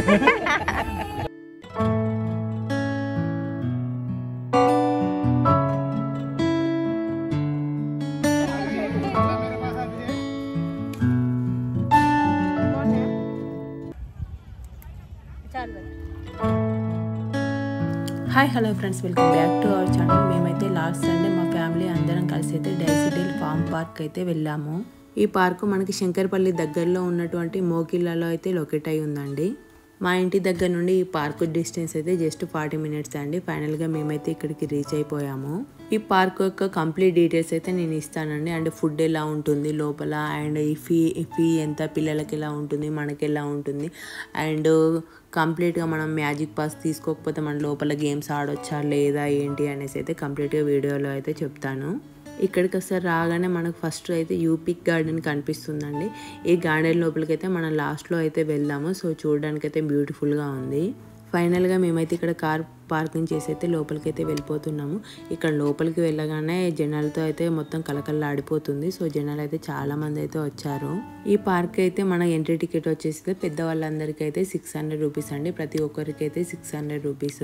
Hi hello friends, welcome back to our channel. మేమైతే last Sunday మా family అందరం కలిసి అయితే డైసిడేల్ ఫామ్ పార్క్ అయితే వెళ్ళాము. ఈ పార్కు మనకి శంకర్పల్లి దగ్గరలో ఉన్నటువంటి మోకిళ్ళలో అయితే లొకేట్ అయి ఉందండి. మా ఇంటి దగ్గర నుండి ఈ పార్క్ డిస్టెన్స్ అయితే జస్ట్ 40 మినిట్స్ అండి. ఫైనల్గా మేమైతే ఇక్కడికి రీచ్ అయిపోయాము. ఈ పార్క్ యొక్క కంప్లీట్ డీటెయిల్స్ అయితే నేను ఇస్తానండి. అండ్ ఫుడ్ ఎలా ఉంటుంది లోపల, అండ్ ఈ ఫీ ఎంత, పిల్లలకి ఎలా ఉంటుంది, మనకి ఎలా ఉంటుంది, అండ్ కంప్లీట్గా మనం మ్యాజిక్ పాస్ తీసుకోకపోతే మన లోపల గేమ్స్ ఆడొచ్చా లేదా ఏంటి అనేసి అయితే కంప్లీట్గా వీడియోలో అయితే చెప్తాను. ఇక్కడికి ఒకసారి రాగానే మనకు ఫస్ట్ అయితే యూపిక్ గార్డెన్ కనిపిస్తుందండి. ఈ గార్డెన్ లోపలికి అయితే మనం లాస్ట్లో అయితే వెళ్దాము. సో చూడడానికి అయితే బ్యూటిఫుల్గా ఉంది. ఫైనల్గా మేమైతే ఇక్కడ కార్ పార్కింగ్ చేసి అయితే లోపలికి అయితే వెళ్ళిపోతున్నాము. ఇక్కడ లోపలికి వెళ్ళగానే జనాలతో అయితే మొత్తం కలకల్లాడిపోతుంది. సో జనాలు అయితే చాలా మంది అయితే వచ్చారు. ఈ పార్క్ అయితే మన ఎంట్రీ టికెట్ వచ్చేసి పెద్దవాళ్ళందరికీ అయితే 600 రూపీస్ అండి. ప్రతి ఒక్కరికి అయితే 600 రూపీస్.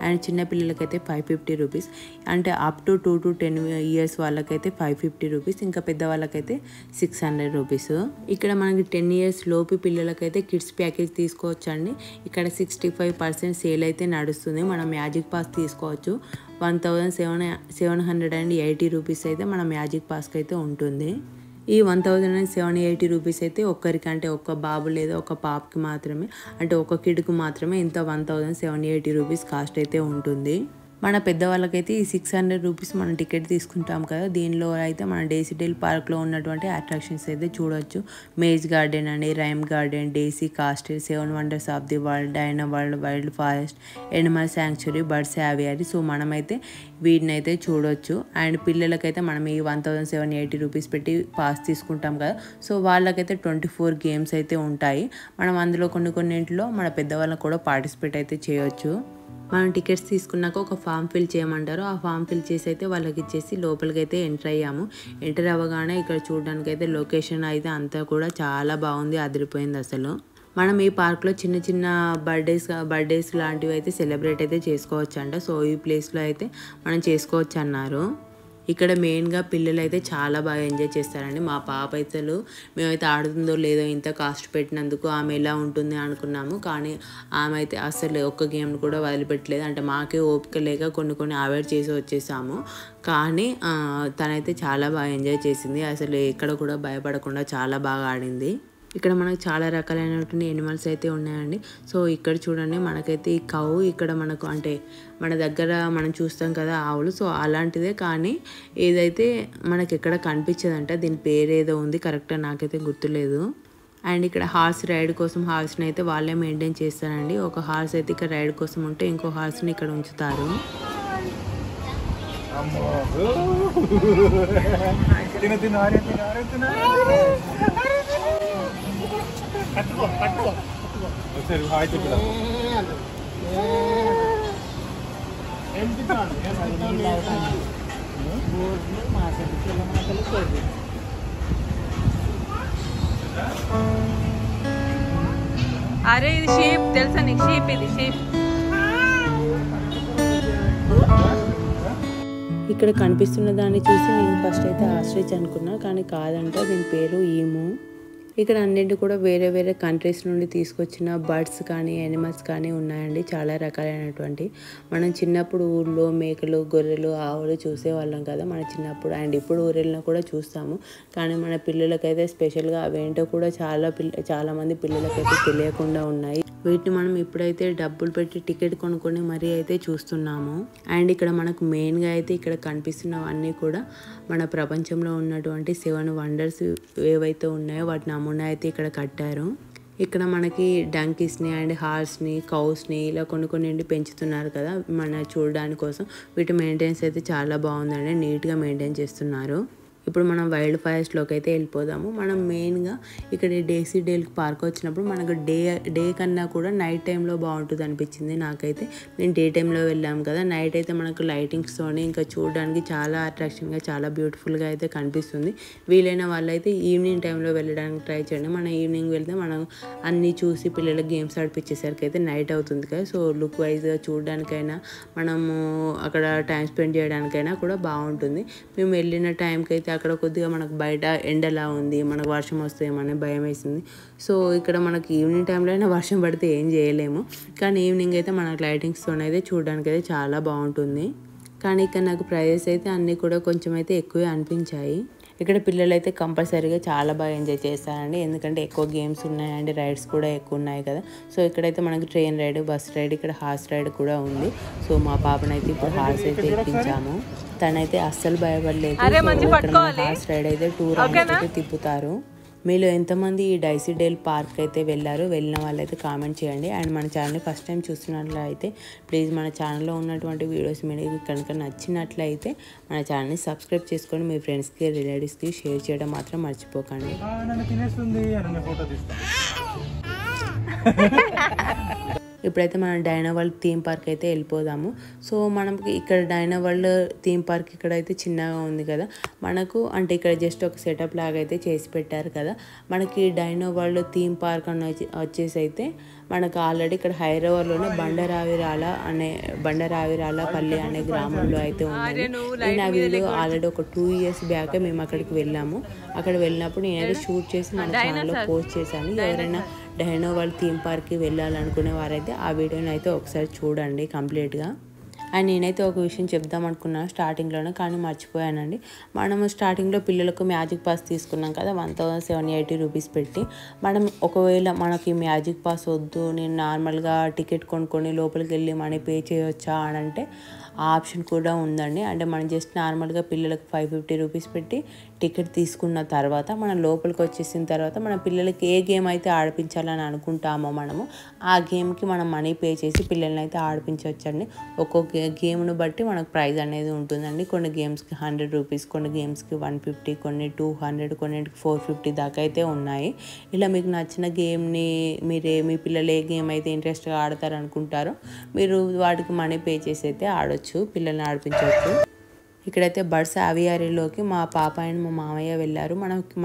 అండ్ చిన్న పిల్లలకైతే 550 రూపీస్. అంటే అప్ టు 2 to 10 years వాళ్ళకైతే 550 రూపీస్. ఇంకా పెద్దవాళ్ళకైతే 600 రూపీస్. ఇక్కడ మనకి 10 years లోపు పిల్లలకైతే కిడ్స్ ప్యాకేజ్ తీసుకోవచ్చు అండి. ఇక్కడ 65% సేల్ అయితే నడుస్తుంది. మనం మ్యాజిక్ పాస్ తీసుకోవచ్చు. 1780 రూపీస్ అయితే మన మ్యాజిక్ పాస్కి అయితే ఉంటుంది. ఈ 1780 రూపీస్ అయితే ఒక్కరికి, అంటే ఒక్క బాబు లేదా ఒక పాపకి మాత్రమే, అంటే ఒక కిడ్కు మాత్రమే ఇంత 1780 రూపీస్ కాస్ట్ అయితే ఉంటుంది. మన పెద్దవాళ్ళకైతే ఈ 600 రూపీస్ మనం టికెట్ తీసుకుంటాం కదా, దీనిలో అయితే మన డైసిడేల్ పార్క్లో ఉన్నటువంటి అట్రాక్షన్స్ అయితే చూడవచ్చు. మేజ్ గార్డెన్ అండి, rhyme garden, daisy castle, 7 wonders of the world, Dino world, wild forest, animal sanctuary, birds aviary. So మనమైతే వీటిని అయితే చూడవచ్చు. అండ్ పిల్లలకైతే మనం ఈ 1780 రూపీస్ పెట్టి పాస్ తీసుకుంటాం కదా, సో వాళ్ళకైతే 24 గేమ్స్ అయితే ఉంటాయి. మనం అందులో కొన్నింటిలో మన పెద్దవాళ్ళని కూడా పార్టిసిపేట్ అయితే చేయొచ్చు. మనం టికెట్స్ తీసుకున్నాక ఒక ఫామ్ ఫిల్ చేయమంటారు. ఆ ఫామ్ ఫిల్ చేసి అయితే వాళ్ళకి ఇచ్చేసి లోపలికి అయితే ఎంటర్ అయ్యాము. ఎంటర్ అవ్వగానే ఇక్కడ చూడడానికి అయితే లొకేషన్ అయితే అంతా కూడా చాలా బాగుంది, అదిరిపోయింది అసలు. మనం ఈ పార్క్లో చిన్న చిన్న బర్త్డేస్ లాంటివి అయితే సెలబ్రేట్ అయితే చేసుకోవచ్చు అంట. సో ఈ ప్లేస్లో అయితే మనం చేసుకోవచ్చు అన్నారు. ఇక్కడ మెయిన్గా పిల్లలు అయితే చాలా బాగా ఎంజాయ్ చేస్తారండి. మా పాప అయితే మేమైతే ఆడుతుందో లేదో ఇంత కాస్ట్ పెట్టినందుకు ఆమె ఎలా ఉంటుంది అనుకున్నాము, కానీ ఆమె అయితే అసలు ఒక్క గేమ్ కూడా వదిలిపెట్టలేదు. అంటే మాకే ఓపిక లేక కొన్ని అవాయిడ్ చేసి వచ్చేసాము. కానీ తనైతే చాలా బాగా ఎంజాయ్ చేసింది. అసలు ఎక్కడ కూడా భయపడకుండా చాలా బాగా ఆడింది. ఇక్కడ మనకు చాలా రకాలైనటువంటి ఎనిమల్స్ అయితే ఉన్నాయండి. సో ఇక్కడ చూడండి, మనకైతే ఈ కౌ ఇక్కడ మనకు, అంటే మన దగ్గర మనం చూస్తాం కదా ఆవులు, సో అలాంటిదే, కానీ ఏదైతే మనకి ఎక్కడ కనిపించదంట. దీని పేరు ఏదో ఉంది, కరెక్ట్గా నాకైతే గుర్తులేదు. అండ్ ఇక్కడ హార్స్ రైడ్ కోసం హార్స్ని అయితే వాళ్ళే మెయింటైన్ చేస్తారండి. ఒక హార్స్ అయితే ఇక్కడ రైడ్ కోసం ఉంటే ఇంకో హార్స్ని ఇక్కడ ఉంచుతారు. అరే ఇది షీప్ తెలుసా నీకు? షీప్, ఇది షీప్. ఇక్కడ కనిపిస్తున్న దాన్ని చూసి నేను ఫస్ట్ అయితే ఆస్ట్రిచ్ అనుకున్నా, కానీ కాదంట, దీని పేరు ఈము. ఇక్కడ అన్నింటి కూడా వేరే వేరే కంట్రీస్ నుండి తీసుకొచ్చిన బర్డ్స్ కానీ యానిమల్స్ కానీ ఉన్నాయండి, చాలా రకాలైనటువంటి. మనం చిన్నప్పుడు ఊళ్ళో మేకలు, గొర్రెలు, ఆవులు చూసేవాళ్ళం కదా మన చిన్నప్పుడు. అండ్ ఇప్పుడు ఊరెళ్ళినా కూడా చూస్తాము, కానీ మన పిల్లలకైతే స్పెషల్గా అవేంటో కూడా చాలా మంది పిల్లలకైతే తెలియకుండా ఉన్నాయి. వీటిని మనం ఇప్పుడైతే డబ్బులు పెట్టి టికెట్ కొనుక్కొని మరీ అయితే చూస్తున్నాము. అండ్ ఇక్కడ మనకు మెయిన్గా అయితే ఇక్కడ కనిపిస్తున్నవన్నీ కూడా మన ప్రపంచంలో ఉన్నటువంటి 7 వండర్స్ ఏవైతే ఉన్నాయో వాటి నమూనా అయితే ఇక్కడ కట్టారు. ఇక్కడ మనకి డంకీస్ని అండ్ హార్స్ని, కౌస్ని ఇలా కొన్ని పెంచుతున్నారు కదా మన చూడడానికి కోసం. వీటి మెయింటెనెన్స్ అయితే చాలా బాగుందండి, నీట్గా మెయింటైన్ చేస్తున్నారు. ఇప్పుడు మనం వైల్డ్ ఫారెస్ట్లోకి అయితే వెళ్ళిపోదాము. మనం మెయిన్గా ఇక్కడ డేసీ డేల్కి పార్క్ వచ్చినప్పుడు మనకు డే కన్నా కూడా నైట్ టైంలో బాగుంటుంది అనిపించింది నాకైతే. నేను డే టైంలో వెళ్ళాము కదా, నైట్ అయితే మనకు లైటింగ్స్తోని ఇంకా చూడడానికి చాలా అట్రాక్షన్గా చాలా బ్యూటిఫుల్గా అయితే కనిపిస్తుంది. వీలైన వాళ్ళైతే ఈవినింగ్ టైంలో వెళ్ళడానికి ట్రై చేయండి. మనం ఈవినింగ్ వెళ్తే మనం అన్నీ చూసి పిల్లలకి గేమ్స్ ఆడిపించేసరికి అయితే నైట్ అవుతుంది కదా, సో లుక్ వైజ్గా చూడడానికైనా మనము అక్కడ టైం స్పెండ్ చేయడానికైనా కూడా బాగుంటుంది. మేము వెళ్ళిన టైంకి అయితే అక్కడ కొద్దిగా మనకు బయట ఎండలా ఉంది, మనకు వర్షం వస్తాయేమని భయం వేసింది. సో ఇక్కడ మనకి ఈవినింగ్ టైంలో అయినా వర్షం పడితే ఏం చేయలేము, కానీ ఈవినింగ్ అయితే మనకు లైటింగ్స్తో అయితే చూడడానికి అయితే చాలా బాగుంటుంది. కానీ ఇక్కడ నాకు ప్రైజెస్ అయితే అన్నీ కూడా కొంచెం అయితే ఎక్కువే అనిపించాయి. ఇక్కడ పిల్లలు అయితే కంపల్సరీగా చాలా బాగా ఎంజాయ్ చేస్తారండి, ఎందుకంటే ఎక్కువ గేమ్స్ ఉన్నాయండి, రైడ్స్ కూడా ఎక్కువ ఉన్నాయి కదా. సో ఇక్కడైతే మనకి ట్రైన్ రైడ్, బస్ రైడ్, ఇక్కడ హార్స్ రైడ్ కూడా ఉంది. సో మా పాపనైతే ఇప్పుడు హార్స్ అయితే ఎక్కించాము. తనైతే అస్సలు భయపడలేదు. హార్స్ రైడ్ అయితే 2 రౌండ్స్ అయితే తిప్పుతారు. మీలో ఎంతమంది ఈ డైసీ డేల్ పార్క్ అయితే వెళ్ళిన వాళ్ళైతే కామెంట్ చేయండి. అండ్ మన ఛానల్ని ఫస్ట్ టైం చూస్తున్నట్లయితే ప్లీజ్ మన ఛానల్లో ఉన్నటువంటి వీడియోస్ మీకు కనుక నచ్చినట్లయితే మన ఛానల్ని సబ్స్క్రైబ్ చేసుకొని మీ ఫ్రెండ్స్కి రిలేటివ్స్కి షేర్ చేయడం మాత్రం మర్చిపోకండి. ఇప్పుడైతే మనం డైనో వరల్డ్ థీమ్ పార్క్ అయితే వెళ్ళిపోదాము. సో మనకి ఇక్కడ డైనో వరల్డ్ థీమ్ పార్క్ ఇక్కడైతే చిన్నగా ఉంది కదా మనకు, అంటే ఇక్కడ జస్ట్ ఒక సెటప్ లాగా అయితే చేసి పెట్టారు కదా. మనకి డైనో వరల్డ్ థీమ్ పార్క్ అని వచ్చేసి అయితే మనకు ఆల్రెడీ ఇక్కడ హైదరాబాద్లోనే బండరావిరాలపల్లి అనే గ్రామంలో అయితే ఉంది. నేను ఆ వీడియో ఆల్రెడీ ఒక 2 years బ్యాక్ మేము అక్కడికి వెళ్ళాము. అక్కడ వెళ్ళినప్పుడు నేనైతే షూట్ చేసి మన ఛానల్లో పోస్ట్ చేశాను. ఎవరైనా డైనో వరల్డ్ థీమ్ పార్క్కి వెళ్ళాలనుకునే వారైతే ఆ వీడియోని అయితే ఒకసారి చూడండి కంప్లీట్గా. అండ్ నేనైతే ఒక విషయం చెప్దాం అనుకున్నాను స్టార్టింగ్లోనే, కానీ మర్చిపోయానండి. మనము స్టార్టింగ్లో పిల్లలకు మ్యాజిక్ పాస్ తీసుకున్నాం కదా 1780 రూపీస్ పెట్టి. మనం ఒకవేళ మనకి మ్యాజిక్ పాస్ వద్దు, నేను నార్మల్గా టికెట్ కొనుక్కొని లోపలికి వెళ్ళి మనీ పే చేయొచ్చా అని అంటే ఆ ఆప్షన్ కూడా ఉందండి. అంటే మనం జస్ట్ నార్మల్గా పిల్లలకు 550 రూపీస్ పెట్టి టికెట్ తీసుకున్న తర్వాత మనం లోపలికి వచ్చేసిన తర్వాత మన పిల్లలకి ఏ గేమ్ అయితే ఆడిపించాలని అనుకుంటామో మనము ఆ గేమ్కి మనం మనీ పే చేసి పిల్లల్ని అయితే ఆడిపించవచ్చండి. ఒక్కొక్క గేమ్ను బట్టి మనకు ప్రైజ్ అనేది ఉంటుందండి. కొన్ని గేమ్స్కి 100 రూపీస్, కొన్ని గేమ్స్కి 150, కొన్ని 200, కొన్నిటికి 450 దాకా అయితే ఉన్నాయి. ఇలా మీకు నచ్చిన గేమ్ని మీ పిల్లలు ఏ గేమ్ అయితే ఇంట్రెస్ట్గా ఆడతారనుకుంటారో మీరు వాటికి మనీ పే చేసి అయితే ఆడొచ్చు, పిల్లల్ని ఆడిపించవచ్చు. ఇక్కడైతే బర్డ్స్ అవియారీలోకి మా పాప అండ్ మా మామయ్య వెళ్ళారు.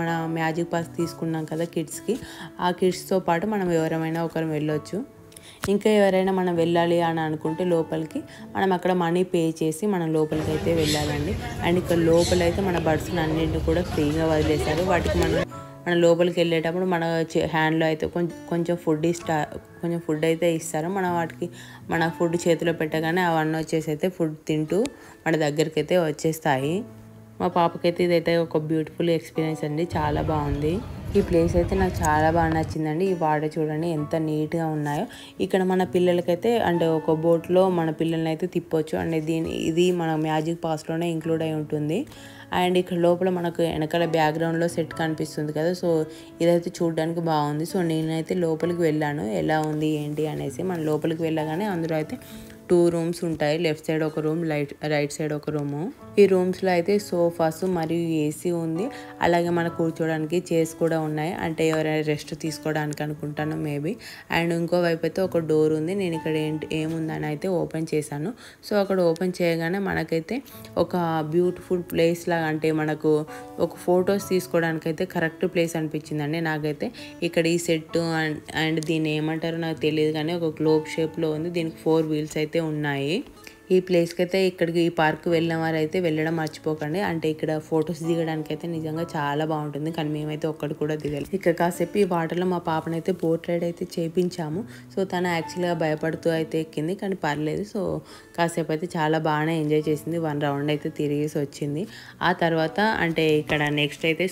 మన మ్యాజిక్ పాస్ తీసుకున్నాం కదా కిడ్స్కి, ఆ కిడ్స్తో పాటు మనం ఎవరైనా ఒకరు వెళ్ళొచ్చు. ఇంకా ఎవరైనా మనం వెళ్ళాలి అని అనుకుంటే లోపలికి మనం అక్కడ మనీ పే చేసి మనం లోపలికి అయితే వెళ్ళాలండి. అండ్ ఇక్కడ లోపలైతే మన బర్డ్స్ని అన్నింటినీ కూడా ఫ్రీగా వదిలేశారు. వాటికి మన లోపలికి వెళ్ళేటప్పుడు మన హ్యాండ్లో అయితే కొంచెం ఫుడ్ అయితే ఇస్తారు. వాటికి మన ఫుడ్ చేతిలో పెట్టగానే అవన్నీ వచ్చేసి అయితే ఫుడ్ తింటూ మన దగ్గరికి అయితే వచ్చేస్తాయి. మా పాపకైతే ఇదైతే ఒక బ్యూటిఫుల్ ఎక్స్పీరియన్స్ అండి, చాలా బాగుంది. ఈ ప్లేస్ అయితే నాకు చాలా బాగా నచ్చిందండి. ఈ వాటర్ చూడండి ఎంత నీట్గా ఉన్నాయో. ఇక్కడ మన పిల్లలకైతే అంటే ఒక బోట్లో మన పిల్లల్ని అయితే తిప్పొచ్చు. అంటే ఇది మన మ్యాజిక్ పాస్లోనే ఇంక్లూడ్ అయి ఉంటుంది. అండ్ ఇక్కడ లోపల మనకు వెనకాల బ్యాక్గ్రౌండ్లో సెట్ కనిపిస్తుంది కదా, సో ఇదైతే చూడడానికి బాగుంది. సో నేనైతే లోపలికి వెళ్ళాను, ఎలా ఉంది ఏంటి అనేసి. మన లోపలికి వెళ్ళగానే అందులో అయితే 2 rooms ఉంటాయి. లెఫ్ట్ సైడ్ ఒక రూమ్, రైట్ సైడ్ ఒక రూము. ఈ రూమ్స్లో అయితే సోఫాస్ మరియు ఏసీ ఉంది. అలాగే మన కూర్చోడానికి చైర్స్ కూడా ఉన్నాయి, అంటే ఎవరైనా రెస్ట్ తీసుకోవడానికి అనుకుంటాను మేబీ. అండ్ ఇంకోవైపు అయితే ఒక డోర్ ఉంది. నేను ఇక్కడ ఏముందని అయితే ఓపెన్ చేశాను. సో అక్కడ ఓపెన్ చేయగానే మనకైతే ఒక బ్యూటిఫుల్ ప్లేస్ లాగా, అంటే మనకు ఒక ఫొటోస్ తీసుకోవడానికి అయితే కరెక్ట్ ప్లేస్ అనిపించిందండి నాకైతే. ఇక్కడ ఈ సెట్ అండ్ దీన్ని ఏమంటారో నాకు తెలియదు, కానీ ఒక గ్లోబ్ షేప్లో ఉంది. దీనికి 4 wheels అయితే ఉన్నాయి. ఈ ప్లేస్కి అయితే ఈ పార్క్ వెళ్ళిన వారు అయితే వెళ్ళడం మర్చిపోకండి. అంటే ఇక్కడ ఫొటోస్ దిగడానికి అయితే నిజంగా చాలా బాగుంటుంది, కానీ మేమైతే ఒక్కటి కూడా దిగాలి. ఇక్కడ కాసేపు ఈ వాటర్లో మా పాపనైతే బోట్ రైడ్ అయితే చేయించాము. సో తను యాక్చువల్గా భయపడుతూ అయితే ఎక్కింది, కానీ పర్లేదు. సో కాసేపు అయితే చాలా బాగానే ఎంజాయ్ చేసింది. 1 రౌండ్ అయితే తిరిగేసి వచ్చింది. ఆ తర్వాత అంటే ఇక్కడ నెక్స్ట్ అయితే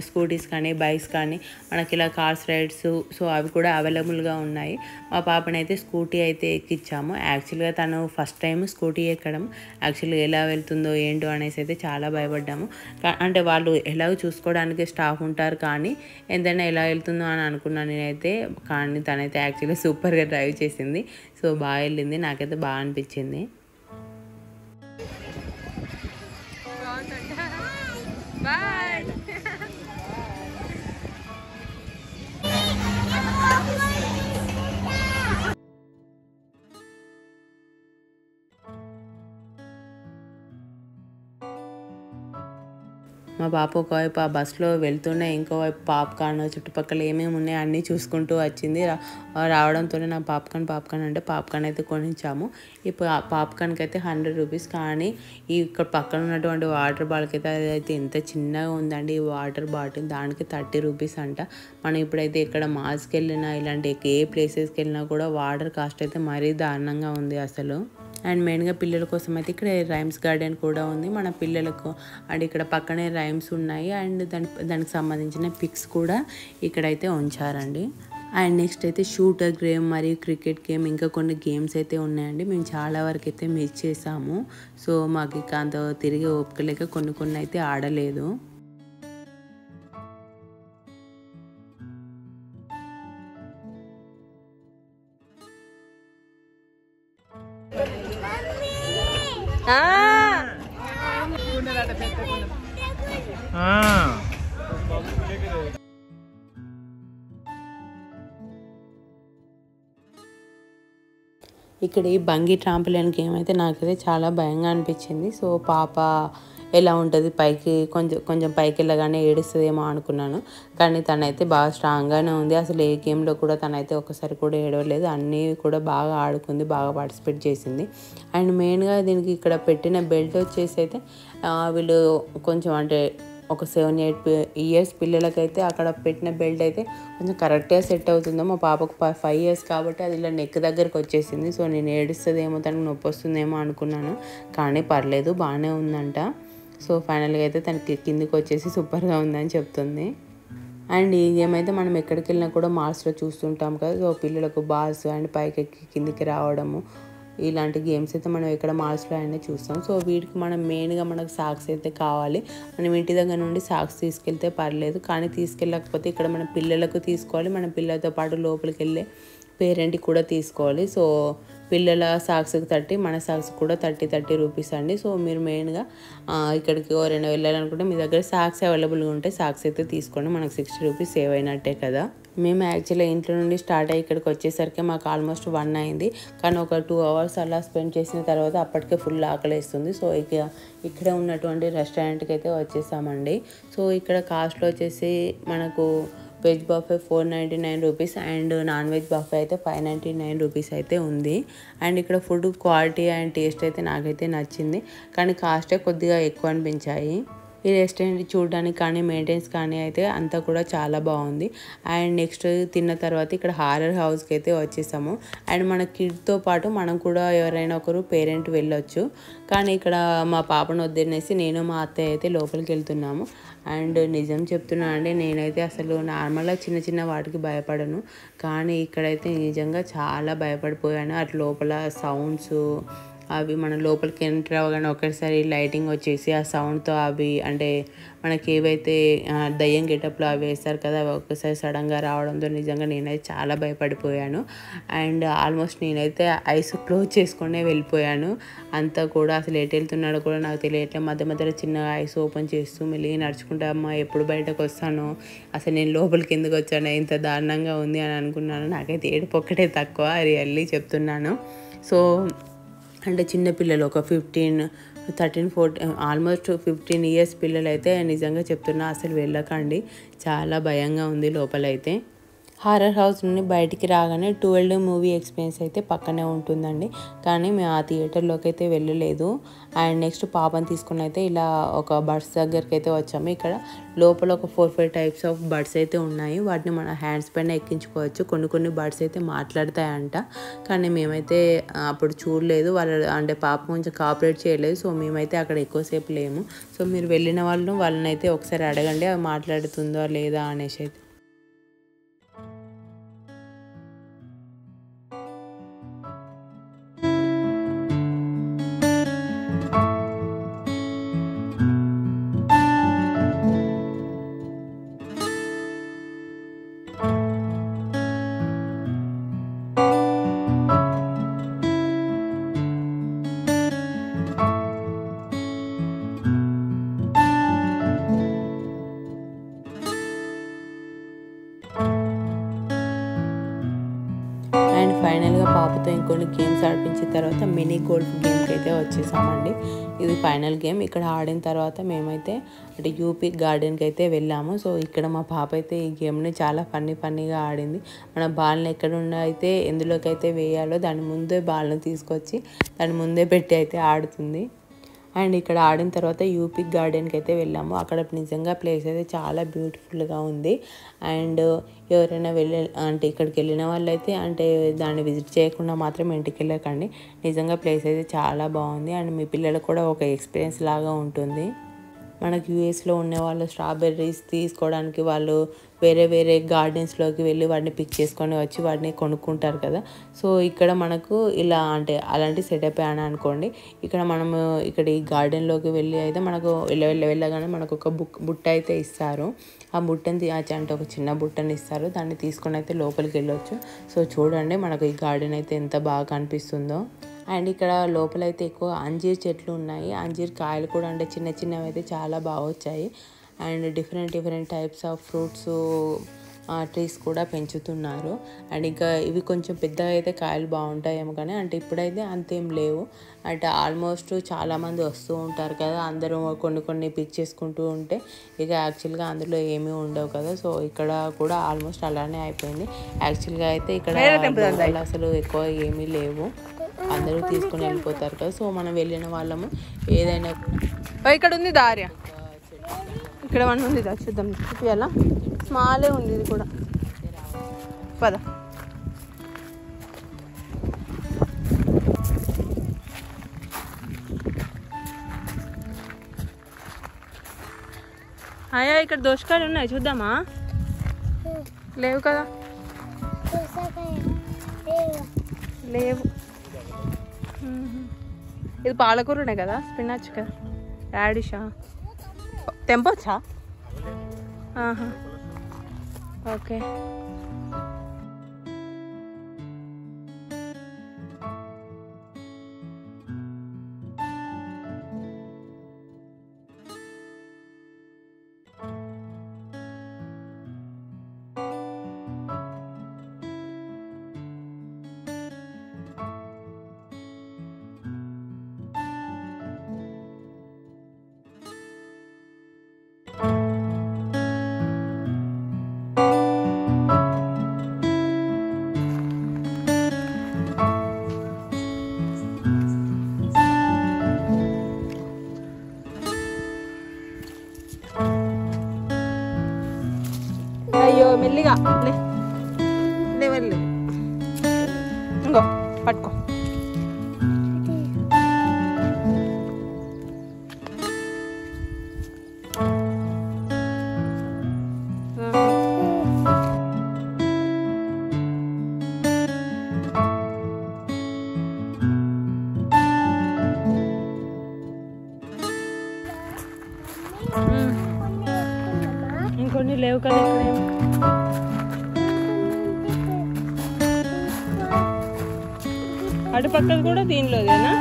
స్కూటీస్ కానీ బైక్స్ కానీ మనకి ఇలా కార్స్ రైడ్స్, సో అవి కూడా అవైలబుల్గా ఉన్నాయి. మా పాపనైతే స్కూటీ అయితే ఎక్కించాము. యాక్చువల్గా తను ఫస్ట్ టైం స్కూటీ ఎక్కడం, యాక్చువల్గా ఎలా వెళ్తుందో ఏంటో అనేసి అయితే చాలా భయపడ్డాము. అంటే వాళ్ళు ఎలాగో చూసుకోవడానికి స్టాఫ్ ఉంటారు, కానీ ఎంతైనా ఎలా వెళ్తుందో అని అనుకున్నాను నేనైతే. కానీ తనైతే యాక్చువల్గా సూపర్గా డ్రైవ్ చేసింది. సో బాగా వెళ్ళింది, నాకైతే బాగా అనిపించింది. బాయ్. మా పాప ఒకవైపు ఆ బస్సులో వెళ్తూనే ఇంకోవైపు పాప్కార్న్ చుట్టుపక్కల ఏమేమి ఉన్నాయో అన్నీ చూసుకుంటూ వచ్చింది. రావడంతోనే నాకు పాప్కార్న్ అంటే పాప్కార్న్ అయితే కొనిచ్చాము. ఇప్పుడు ఆ పాప్కార్న్కి అయితే 100 రూపీస్. కానీ ఇక్కడ పక్కన ఉన్నటువంటి వాటర్ బాటిల్కి అయితే అదైతే ఎంత చిన్నగా ఉందండి. ఈ వాటర్ బాటిల్ దానికి 30 రూపీస్ అంట. మనం ఇప్పుడైతే ఇక్కడ మాల్స్కి వెళ్ళినా ఇలాంటి ఏ ప్లేసెస్కి వెళ్ళినా కూడా వాటర్ కాస్ట్ అయితే మరీ దారుణంగా ఉంది అసలు. అండ్ మెయిన్గా పిల్లల కోసం అయితే ఇక్కడ రైమ్స్ గార్డెన్ కూడా ఉంది మన పిల్లలకు. అండ్ ఇక్కడ పక్కనే రైమ్స్ ఉన్నాయి. అండ్ దానికి సంబంధించిన పిక్స్ కూడా ఇక్కడైతే ఉంచారండి. అండ్ నెక్స్ట్ అయితే షూటర్ గేమ్ మరియు క్రికెట్ గేమ్ ఇంకా కొన్ని గేమ్స్ అయితే ఉన్నాయండి. మేము చాలా వరకు అయితే మిస్ చేసాము. సో మాకు ఇక అంత తిరిగి ఓపికలేక కొన్ని అయితే ఆడలేదు. ఇక్కడ ఈ బంగి ట్రాంపులిన్ గేమ్ అయితే నాకైతే చాలా భయంగా అనిపించింది. సో పాప ఎలా ఉంటుంది పైకి కొంచెం పైకి వెళ్ళగానే ఏడుస్తుందేమో అనుకున్నాను. కానీ తనైతే బాగా స్ట్రాంగ్గానే ఉంది. అసలు ఏ గేమ్లో కూడా తనైతే ఒకసారి కూడా ఏడవలేదు. అన్నీ కూడా బాగా ఆడుకుంది, బాగా పార్టిసిపేట్ చేసింది. అండ్ మెయిన్గా దీనికి ఇక్కడ పెట్టిన బెల్ట్ వచ్చేసి అయితే వీళ్ళు కొంచెం అంటే ఒక 7-8 ఇయర్స్ పిల్లలకైతే అక్కడ పెట్టిన బెల్ట్ అయితే కొంచెం కరెక్ట్గా సెట్ అవుతుందో. మా పాపకు 5 ఇయర్స్ కాబట్టి అది ఇలా నెక్ దగ్గరకు వచ్చేసింది. సో నేను ఏడుస్తుందేమో, తనకు నొప్పి వస్తుందేమో అనుకున్నాను. కానీ పర్లేదు, బాగానే ఉందంట. సో ఫైనల్గా అయితే తనకి కిందికి వచ్చేసి సూపర్గా ఉందని చెప్తుంది. అండ్ ఈ గేమ్ అయితే మనం ఎక్కడికి వెళ్ళినా కూడా మాల్స్లో చూస్తుంటాం కదా. సో పిల్లలకు బాల్స్ అండ్ పైకి ఎక్కి కిందికి రావడము ఇలాంటి గేమ్స్ అయితే మనం ఎక్కడ మాల్స్లో అయినా చూస్తాం. సో వీటికి మనం మెయిన్గా మనకు సాక్స్ అయితే కావాలి. మనం ఇంటి దగ్గర నుండి సాక్స్ తీసుకెళ్తే పర్లేదు. కానీ తీసుకెళ్ళకపోతే ఇక్కడ మన పిల్లలకు తీసుకోవాలి. మన పిల్లలతో పాటు లోపలికి వెళ్ళే పేరెంట్కి కూడా తీసుకోవాలి. సో పిల్లల సాక్స్కి 30, మన సాక్స్ కూడా 30 రూపీస్ అండి. సో మీరు మెయిన్గా ఇక్కడికి ఎవరైనా వెళ్ళాలనుకుంటే మీ దగ్గర సాక్స్ అవైలబుల్గా ఉంటే సాక్స్ అయితే తీసుకోండి. మనకు 60 రూపీస్ సేవ్ అయినట్టే కదా. మేము యాక్చువల్గా ఇంట్లో నుండి స్టార్ట్ అయ్యి ఇక్కడికి వచ్చేసరికి మాకు ఆల్మోస్ట్ 1 అయింది. కానీ ఒక 2 అవర్స్ అలా స్పెండ్ చేసిన తర్వాత అప్పటికే ఫుల్ ఆకలిస్తుంది. సో ఇక్కడే ఉన్నటువంటి రెస్టారెంట్కి అయితే వచ్చేసామండి. సో ఇక్కడ కాస్ట్లో వచ్చేసి మనకు veg buffet 499 rupees and non veg buffet అయితే 599 రూపీస్ అయితే ఉంది. అండ్ ఇక్కడ ఫుడ్ క్వాలిటీ అండ్ టేస్ట్ అయితే నాకైతే నచ్చింది. కానీ కాస్టే కొద్దిగా ఎక్కువ అనిపించాయి. ఈ రెస్టారెంట్ చూడడానికి కానీ మెయింటెనెన్స్ కానీ అయితే అంతా కూడా చాలా బాగుంది. అండ్ నెక్స్ట్ తిన్న తర్వాత ఇక్కడ హారర్ హౌస్కి అయితే వచ్చేసాము. అండ్ మన కిడ్తో పాటు మనం కూడా ఎవరైనా ఒకరు పేరెంట్ వెళ్ళొచ్చు. కానీ ఇక్కడ మా పాపను వద్దనేసి నేను మా అత్తయ్య అయితే లోపలికి వెళ్తున్నాము. అండ్ నిజం చెప్తున్నా అండి, నేనైతే అసలు నార్మల్గా చిన్న వాటికి భయపడను. కానీ ఇక్కడైతే నిజంగా చాలా భయపడిపోయాను. అటు లోపల సౌండ్స్ అవి మన లోపలికి ఎంటర్ అవ్వగానే ఒకసారి లైటింగ్ వచ్చేసి ఆ సౌండ్తో అవి అంటే మనకి ఏవైతే దయ్యం గెటప్లో అవి వేస్తారు కదా, అవి ఒక్కసారి సడన్గా రావడంతో నిజంగా నేనైతే చాలా భయపడిపోయాను. అండ్ ఆల్మోస్ట్ నేనైతే ఐస్ క్లోజ్ చేసుకునే వెళ్ళిపోయాను. అంతా కూడా అసలు ఎటు వెళ్తున్నాడో కూడా నాకు తెలియట్లేదు. మధ్యలో చిన్నగా ఐస్ ఓపెన్ చేస్తూ మెల్లిగా నడుచుకుంటా అమ్మ ఎప్పుడు బయటకు వస్తాను, అసలు నేను లోపలికి ఎందుకు వచ్చాను, ఇంత దారుణంగా ఉంది అని అనుకున్నాను. నాకైతే ఏడుపు ఒక్కటే తక్కువ, రియల్లీ చెప్తున్నాను. సో అంటే చిన్నపిల్లలు ఒక 13, 14 ఆల్మోస్ట్ 15 ఇయర్స్ పిల్లలు అయితే నిజంగా చెప్తున్నా అసలు వెళ్ళకండి, చాలా భయంగా ఉంది లోపలైతే. హారర్ హౌస్ నుండి బయటికి రాగానే 12 మూవీ ఎక్స్పీరియన్స్ అయితే పక్కనే ఉంటుందండి. కానీ మేము ఆ థియేటర్లోకి అయితే వెళ్ళలేదు. అండ్ నెక్స్ట్ పాపని తీసుకుని అయితే ఇలా ఒక బర్డ్స్ దగ్గరికి అయితే వచ్చాము. ఇక్కడ లోపల ఒక 4-5 టైప్స్ ఆఫ్ బర్డ్స్ అయితే ఉన్నాయి. వాటిని మన హ్యాండ్స్ పైన ఎక్కించుకోవచ్చు. కొన్ని బర్డ్స్ అయితే మాట్లాడతాయంట. కానీ మేమైతే అప్పుడు చూడలేదు, వాళ్ళు అంటే పాప కొంచెం కోఆపరేట్ చేయలేదు. సో మేమైతే అక్కడ ఎక్కువసేపు లేము. సో మీరు వెళ్ళిన వాళ్ళని అయితే ఒకసారి అడగండి అవి మాట్లాడుతుందో లేదా అనేసి అయితే. కొన్ని గేమ్స్ ఆడిపించిన తర్వాత మినీ గోల్ఫ్ గేమ్కి అయితే వచ్చేసామండి. ఇది ఫైనల్ గేమ్. ఇక్కడ ఆడిన తర్వాత మేమైతే అంటే యూపీ గార్డెన్కి అయితే వెళ్ళాము. సో ఇక్కడ మా పాప అయితే ఈ గేమ్ని చాలా ఫన్నీగా ఆడింది. మన బాల్ని ఎక్కడున్న అయితే ఎందులోకి అయితే వేయాలో దాని ముందే బాల్ని తీసుకొచ్చి దాని ముందే పెట్టి అయితే ఆడుతుంది. అండ్ ఇక్కడ ఆడిన తర్వాత యూపీ గార్డెన్కి అయితే వెళ్ళాము. అక్కడ నిజంగా ప్లేస్ అయితే చాలా బ్యూటిఫుల్గా ఉంది. అండ్ ఎవరైనా అంటే ఇక్కడికి వెళ్ళిన వాళ్ళైతే అంటే దాన్ని విజిట్ చేయకుండా మాత్రం ఇంటికి వెళ్ళకండి. నిజంగా ప్లేస్ అయితే చాలా బాగుంది. అండ్ మీ పిల్లలకు కూడా ఒక ఎక్స్పీరియన్స్ లాగా ఉంటుంది. మనకి యూఎస్లో ఉన్న వాళ్ళు స్ట్రాబెర్రీస్ తీసుకోవడానికి వాళ్ళు వేరే గార్డెన్స్లోకి వెళ్ళి వాటిని పిక్ చేసుకొని వచ్చి వాటిని కొనుక్కుంటారు కదా. సో ఇక్కడ మనకు ఇలా అంటే అలాంటి సెటప్ అని అనుకోండి. ఇక్కడ మనము ఇక్కడ ఈ గార్డెన్లోకి వెళ్ళి అయితే మనకు వెళ్ళగానే మనకు ఒక బుట్ట అయితే ఇస్తారు. ఆ బుట్టని అంటే ఒక చిన్న బుట్టని ఇస్తారు. దాన్ని తీసుకొని అయితే లోపలికి వెళ్ళొచ్చు. సో చూడండి మనకు ఈ గార్డెన్ అయితే ఎంత బాగా కనిపిస్తుందో. అండ్ ఇక్కడ లోపలైతే ఎక్కువ అంజీర్ చెట్లు ఉన్నాయి. అంజీర్ కాయలు కూడా అంటే చిన్నవి అయితే చాలా బాగా వచ్చాయి. And different types of fruits trees కూడా పెంచుతున్నారు. అండ్ ఇంకా ఇవి కొంచెం పెద్దగా అయితే కాయలు బాగుంటాయేమో కానీ అంటే ఇప్పుడైతే అంతేం లేవు. అంటే ఆల్మోస్ట్ చాలామంది వస్తూ ఉంటారు కదా, అందరూ కొన్ని పిక్ చేసుకుంటూ ఉంటే ఇక యాక్చువల్గా అందులో ఏమీ ఉండవు కదా. సో ఇక్కడ కూడా ఆల్మోస్ట్ అలానే అయిపోయింది. యాక్చువల్గా అయితే ఇక్కడ అసలు ఎక్కువ ఏమీ లేవు, అందరూ తీసుకుని వెళ్ళిపోతారు కదా. సో మనం వెళ్ళిన వాళ్ళము ఏదైనా ఇక్కడ ఉంది దార్య, ఇక్కడ వన్ ఉంది దా చూద్దాం, చూపియాలా? స్మాలే ఉంది ఇది కూడా, పద. అయ్యా ఇక్కడ దోసకాయలు ఉన్నాయి, చూద్దామా? లేవు కదా, లేవు. ఇది పాలకూరనే కదా, స్పినాచ్ కదా, రాడిషా, తెంపొచ్చా? ఓకే. అయ్యో మెల్లిగా లేవలేదు, ఇంకో పట్టుకో. ఇంకొన్ని లేవు కదా ఇక్కడ. అటు పక్కది కూడా దీనిలోదేనా?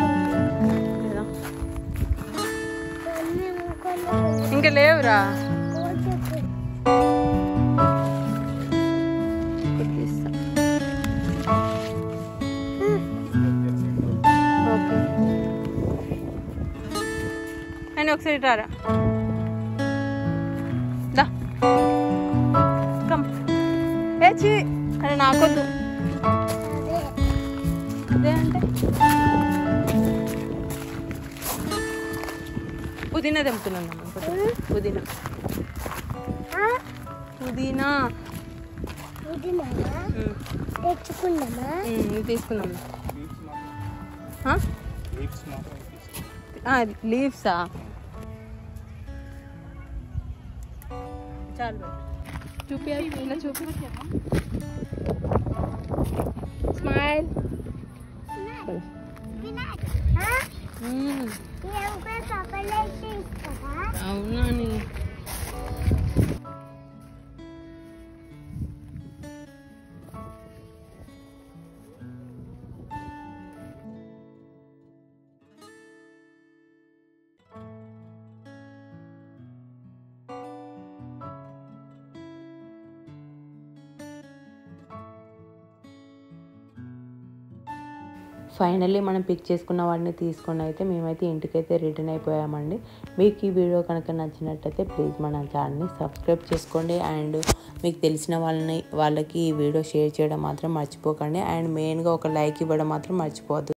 ఇంకా లేవురా. ఓకే అని ఒకసారి రారా, దా కమ్. ఏచి అరే నాకొద్దు, అదే అంటే పుదీనా తెంపుతున్నాను. పుదీనా తీసుకుందాం. లీవ్సా? చాలు చూపి, ఇలా చూపి. స్మైల్. అవునా? ఫైనల్లీ మనం పిక్ చేసుకున్న వాటిని తీసుకొని అయితే మేమైతే ఇంటికైతే రిటర్న్ అయిపోయామండి. మీకు ఈ వీడియో కనుక నచ్చినట్టయితే ప్లీజ్ మన ఛానల్ని సబ్స్క్రైబ్ చేసుకోండి. అండ్ మీకు తెలిసిన వాళ్ళకి ఈ వీడియో షేర్ చేయడం మాత్రం మర్చిపోకండి. అండ్ మెయిన్గా ఒక లైక్ ఇవ్వడం మాత్రం మర్చిపోవద్దు.